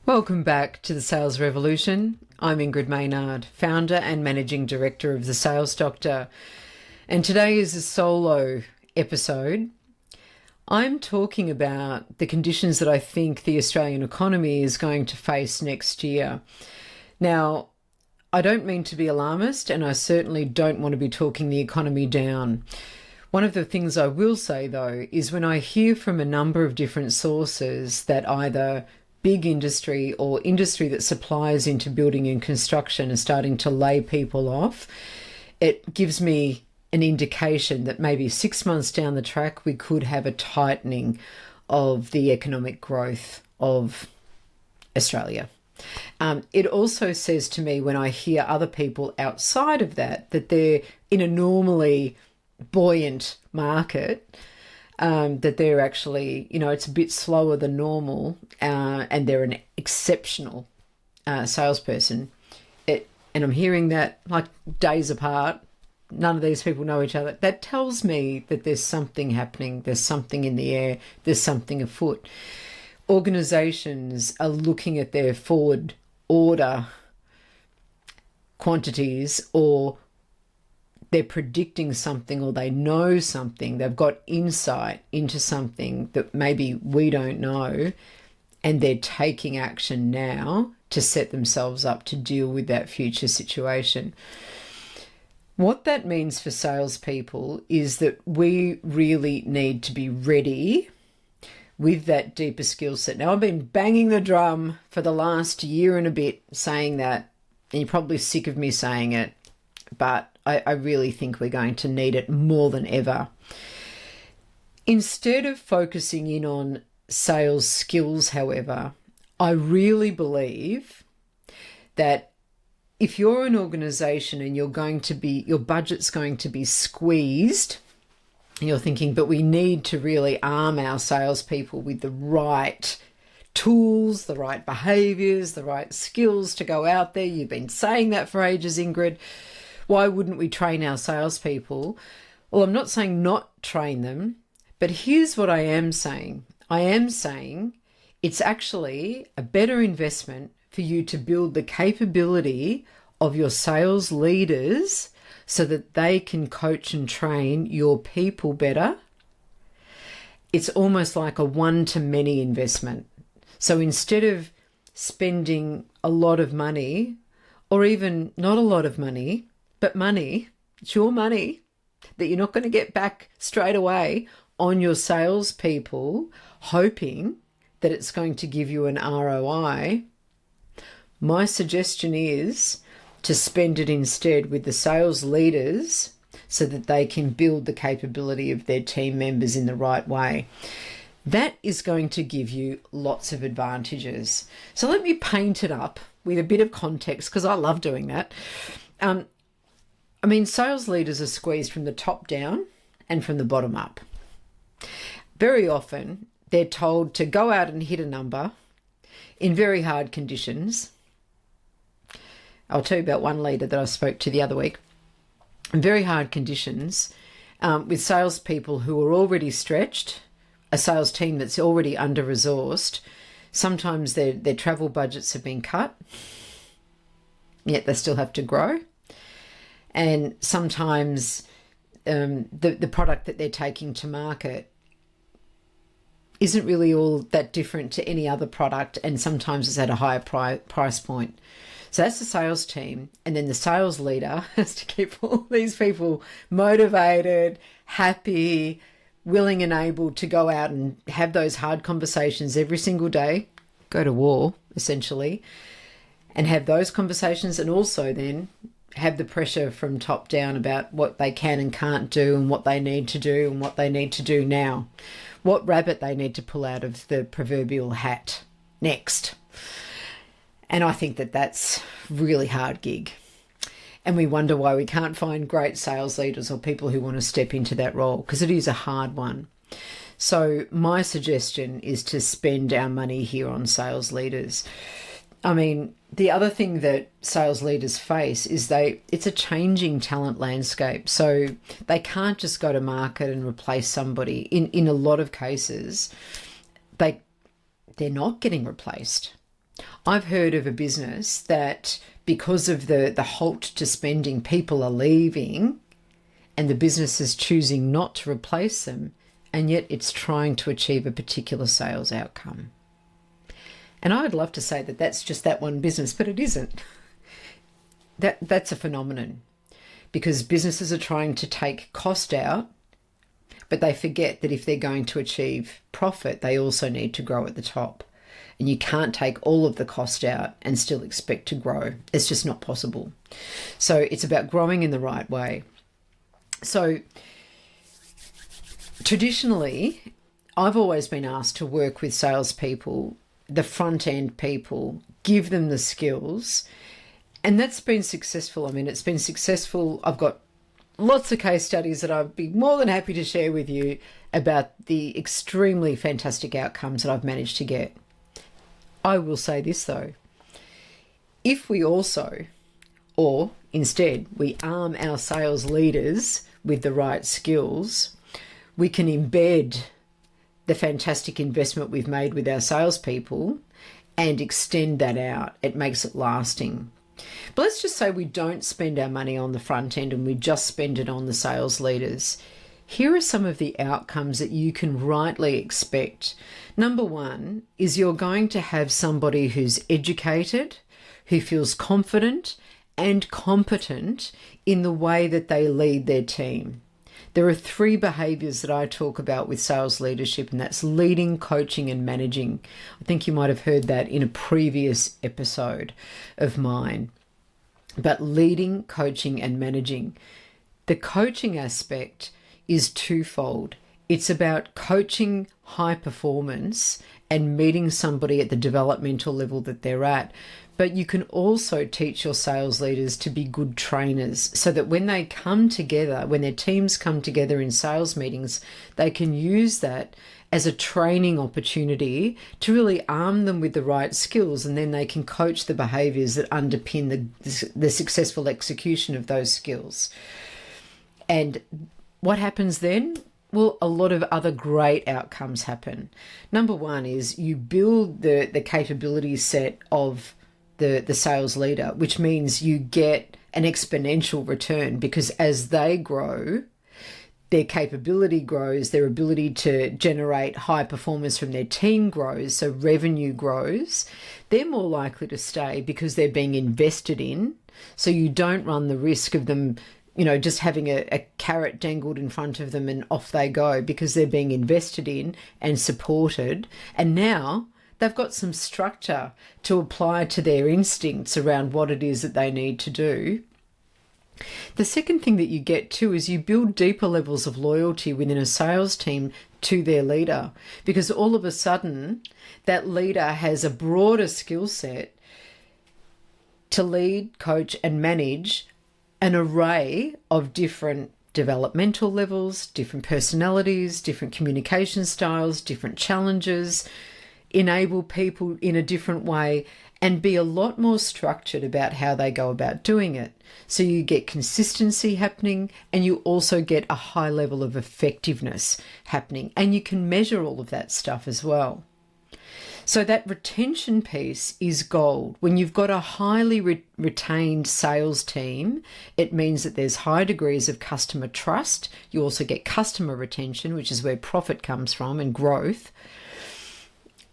Welcome back to the Sales Revolution. I'm Ingrid Maynard, founder and managing director of the Sales Doctor. And today is a solo episode. I'm talking about the conditions that I think the Australian economy is going to face next year. Now, I don't mean to be alarmist, and I certainly don't want to be talking the economy down. One of the things I will say, though, is when I hear from a number of different sources that either big industry or industry that supplies into building and construction are starting to lay people off, it gives me an indication that maybe 6 months down the track we could have a tightening of the economic growth of Australia. It also says to me when I hear other people outside of that they're in a normally buoyant market, that they're actually, it's a bit slower than normal, and they're an exceptional salesperson. And I'm hearing that like days apart. None of these people know each other. That tells me that there's something happening. There's something in the air. There's something afoot. Organisations are looking at their forward order quantities, or they're predicting something, or they know something. They've got insight into something that maybe we don't know, and they're taking action now to set themselves up to deal with that future situation. What that means for salespeople is that we really need to be ready with that deeper skill set. Now, I've been banging the drum for the last year and a bit saying that, and you're probably sick of me saying it, but I really think we're going to need it more than ever. Instead of focusing in on sales skills, however, I really believe that if you're an organisation and your budget's going to be squeezed, and you're thinking, but we need to really arm our salespeople with the right tools, the right behaviours, the right skills to go out there. You've been saying that for ages, Ingrid. Why wouldn't we train our salespeople? Well, I'm not saying not train them, but here's what I am saying. I am saying it's actually a better investment for you to build the capability of your sales leaders so that they can coach and train your people better. It's almost like a one-to-many investment. So instead of spending a lot of money, or even not a lot of money, but money, it's your money that you're not going to get back straight away on your salespeople, hoping that it's going to give you an ROI, my suggestion is to spend it instead with the sales leaders so that they can build the capability of their team members in the right way. That is going to give you lots of advantages. So let me paint it up with a bit of context, because I love doing that. Sales leaders are squeezed from the top down and from the bottom up. Very often, they're told to go out and hit a number in very hard conditions. I'll tell you about one leader that I spoke to the other week. In very hard conditions, with salespeople who are already stretched, a sales team that's already under-resourced. Sometimes their travel budgets have been cut, yet they still have to grow. And sometimes the product that they're taking to market isn't really all that different to any other product, and sometimes it's at a higher price point. So that's the sales team. And then the sales leader has to keep all these people motivated, happy, willing and able to go out and have those hard conversations every single day, go to war, essentially, and have those conversations, and also then have the pressure from top down about what they can and can't do, and what they need to do, and what they need to do now, what rabbit they need to pull out of the proverbial hat next. And I think that that's really hard gig. And we wonder why we can't find great sales leaders or people who want to step into that role, because it is a hard one. So my suggestion is to spend our money here on sales leaders. I mean, the other thing that sales leaders face is it's a changing talent landscape. So they can't just go to market and replace somebody. In a lot of cases, they're not getting replaced. I've heard of a business that because of the halt to spending, people are leaving and the business is choosing not to replace them, and yet it's trying to achieve a particular sales outcome. And I'd love to say that that's just that one business, but it isn't. That's a phenomenon, because businesses are trying to take cost out, but they forget that if they're going to achieve profit, they also need to grow at the top. And you can't take all of the cost out and still expect to grow. It's just not possible. So it's about growing in the right way. So traditionally, I've always been asked to work with salespeople, the front end people, give them the skills. And that's been successful. I mean, it's been successful. I've got lots of case studies that I'd be more than happy to share with you about the extremely fantastic outcomes that I've managed to get. I will say this though, if we also, or instead, we arm our sales leaders with the right skills, we can embed the fantastic investment we've made with our salespeople and extend that out. It makes it lasting. But let's just say we don't spend our money on the front end and we just spend it on the sales leaders. Here are some of the outcomes that you can rightly expect. Number one is you're going to have somebody who's educated, who feels confident and competent in the way that they lead their team. There are 3 behaviours that I talk about with sales leadership, and that's leading, coaching and managing. I think you might have heard that in a previous episode of mine. But leading, coaching and managing. The coaching aspect is twofold. It's about coaching high performance and meeting somebody at the developmental level that they're at. But you can also teach your sales leaders to be good trainers so that when they come together, when their teams come together in sales meetings, they can use that as a training opportunity to really arm them with the right skills, and then they can coach the behaviours that underpin the successful execution of those skills. And what happens then? Well, a lot of other great outcomes happen. Number one is you build the capability set of the sales leader, which means you get an exponential return, because as they grow, their capability grows, their ability to generate high performance from their team grows, so revenue grows. They're more likely to stay because they're being invested in, so you don't run the risk of them just having a carrot dangled in front of them and off they go, because they're being invested in and supported. And now they've got some structure to apply to their instincts around what it is that they need to do. The second thing that you get too is you build deeper levels of loyalty within a sales team to their leader, because all of a sudden that leader has a broader skill set to lead, coach and manage an array of different developmental levels, different personalities, different communication styles, different challenges, enable people in a different way, and be a lot more structured about how they go about doing it. So you get consistency happening, and you also get a high level of effectiveness happening, and you can measure all of that stuff as well. So that retention piece is gold. When you've got a highly retained sales team, it means that there's high degrees of customer trust. You also get customer retention, which is where profit comes from, and growth.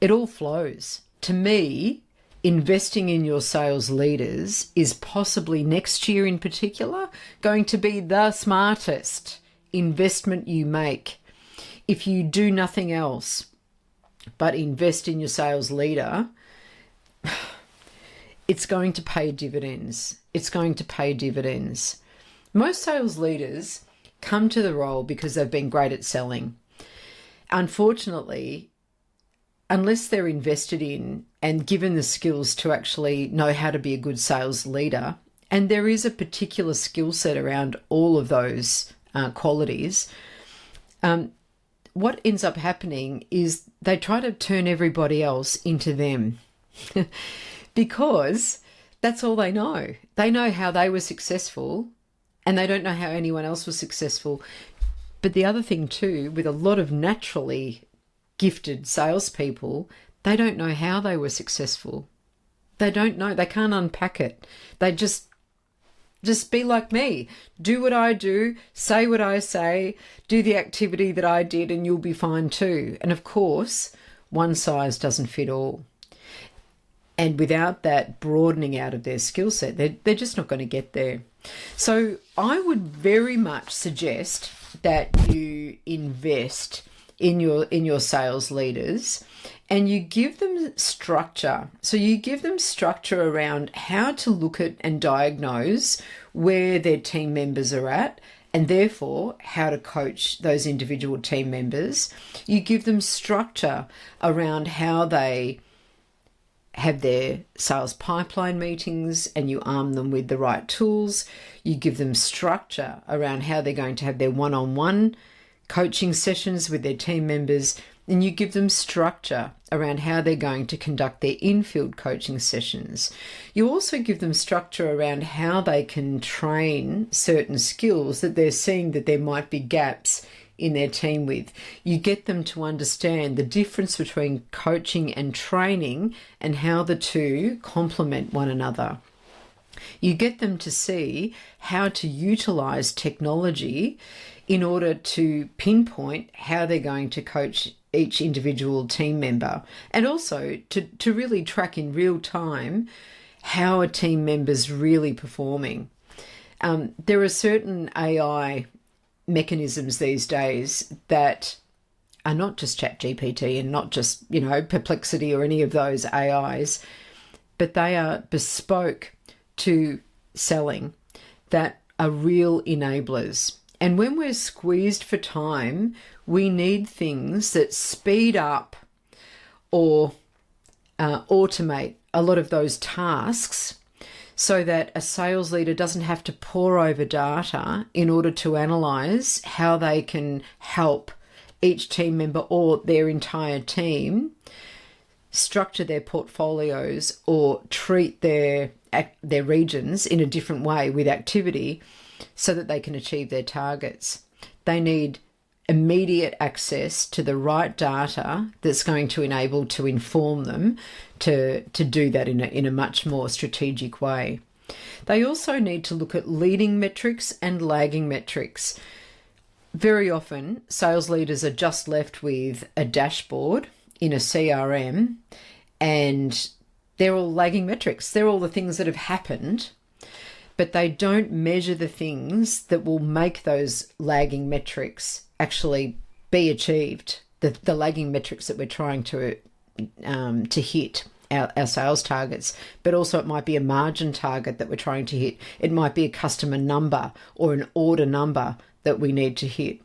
It all flows. To me, investing in your sales leaders is possibly next year in particular going to be the smartest investment you make. If you do nothing else but invest in your sales leader, it's going to pay dividends. It's going to pay dividends. Most sales leaders come to the role because they've been great at selling. Unfortunately, unless they're invested in and given the skills to actually know how to be a good sales leader, and there is a particular skill set around all of those qualities, what ends up happening is they try to turn everybody else into them because that's all they know. They know how they were successful and they don't know how anyone else was successful. But the other thing too, with a lot of naturally gifted salespeople, they don't know how they were successful. They don't know. They can't unpack it. They just be like me. Do what I do, say what I say, do the activity that I did, and you'll be fine too. And of course, one size doesn't fit all. And without that broadening out of their skill set, they're just not going to get there. So I would very much suggest that you invest in your sales leaders and you give them structure. So you give them structure around how to look at and diagnose where their team members are at, and therefore how to coach those individual team members. You give them structure around how they have their sales pipeline meetings, and you arm them with the right tools. You give them structure around how they're going to have their one-on-one coaching sessions with their team members, and you give them structure around how they're going to conduct their in-field coaching sessions. You also give them structure around how they can train certain skills that they're seeing that there might be gaps in their team with. You get them to understand the difference between coaching and training and how the two complement one another. You get them to see how to utilize technology in order to pinpoint how they're going to coach each individual team member, and also to really track in real time how a team member's really performing. There are certain AI mechanisms these days that are not just ChatGPT and not just, Perplexity or any of those AIs, but they are bespoke to selling that are real enablers. And when we're squeezed for time, we need things that speed up or automate a lot of those tasks so that a sales leader doesn't have to pore over data in order to analyze how they can help each team member or their entire team structure their portfolios or treat their regions in a different way with activity so that they can achieve their targets. They need immediate access to the right data that's going to enable to inform them to do that in a much more strategic way. They also need to look at leading metrics and lagging metrics. Very often, sales leaders are just left with a dashboard in a CRM, and they're all lagging metrics. They're all the things that have happened, but they don't measure the things that will make those lagging metrics actually be achieved, the lagging metrics that we're trying to hit our sales targets. But also it might be a margin target that we're trying to hit. It might be a customer number or an order number that we need to hit.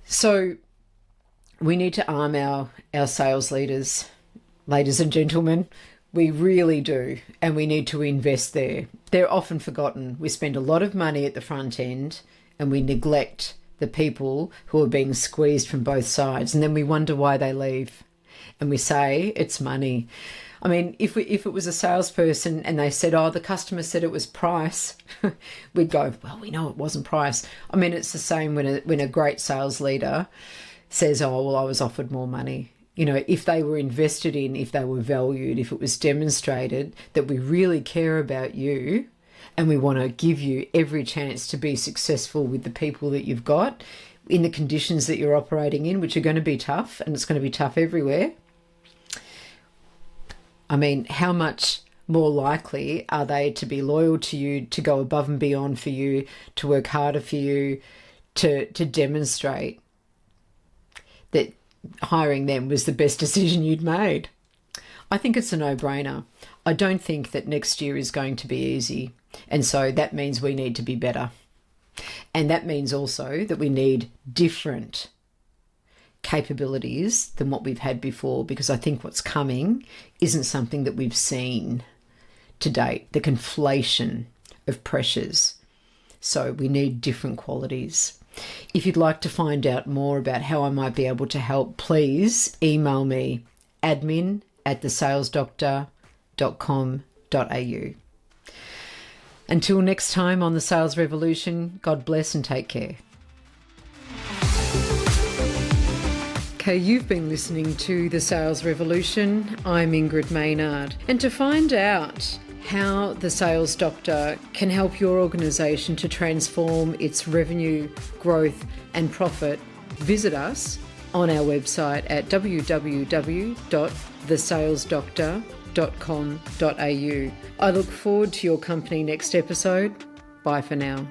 So we need to arm our sales leaders, ladies and gentlemen. We really do, and we need to invest there. They're often forgotten. We spend a lot of money at the front end and we neglect the people who are being squeezed from both sides, and then we wonder why they leave. And we say it's money. I mean, if it was a salesperson and they said, oh, the customer said it was price, we'd go, well, we know it wasn't price. I mean, it's the same when a great sales leader says, oh, well, I was offered more money. If they were invested in, if they were valued, if it was demonstrated that we really care about you and we want to give you every chance to be successful with the people that you've got in the conditions that you're operating in, which are going to be tough, and it's going to be tough everywhere. I mean, how much more likely are they to be loyal to you, to go above and beyond for you, to work harder for you, to demonstrate that hiring them was the best decision you'd made? I think it's a no-brainer. I don't think that next year is going to be easy. And so that means we need to be better. And that means also that we need different capabilities than what we've had before, because I think what's coming isn't something that we've seen to date, the conflation of pressures. So we need different qualities. If you'd like to find out more about how I might be able to help, please email me, admin@thesalesdoctor.com.au. Until next time on The Sales Revolution, God bless and take care. Okay, you've been listening to The Sales Revolution. I'm Ingrid Maynard. And to find out how the Sales Doctor can help your organisation to transform its revenue, growth and profit, visit us on our website at www.thesalesdoctor.com.au. I look forward to your company next episode. Bye for now.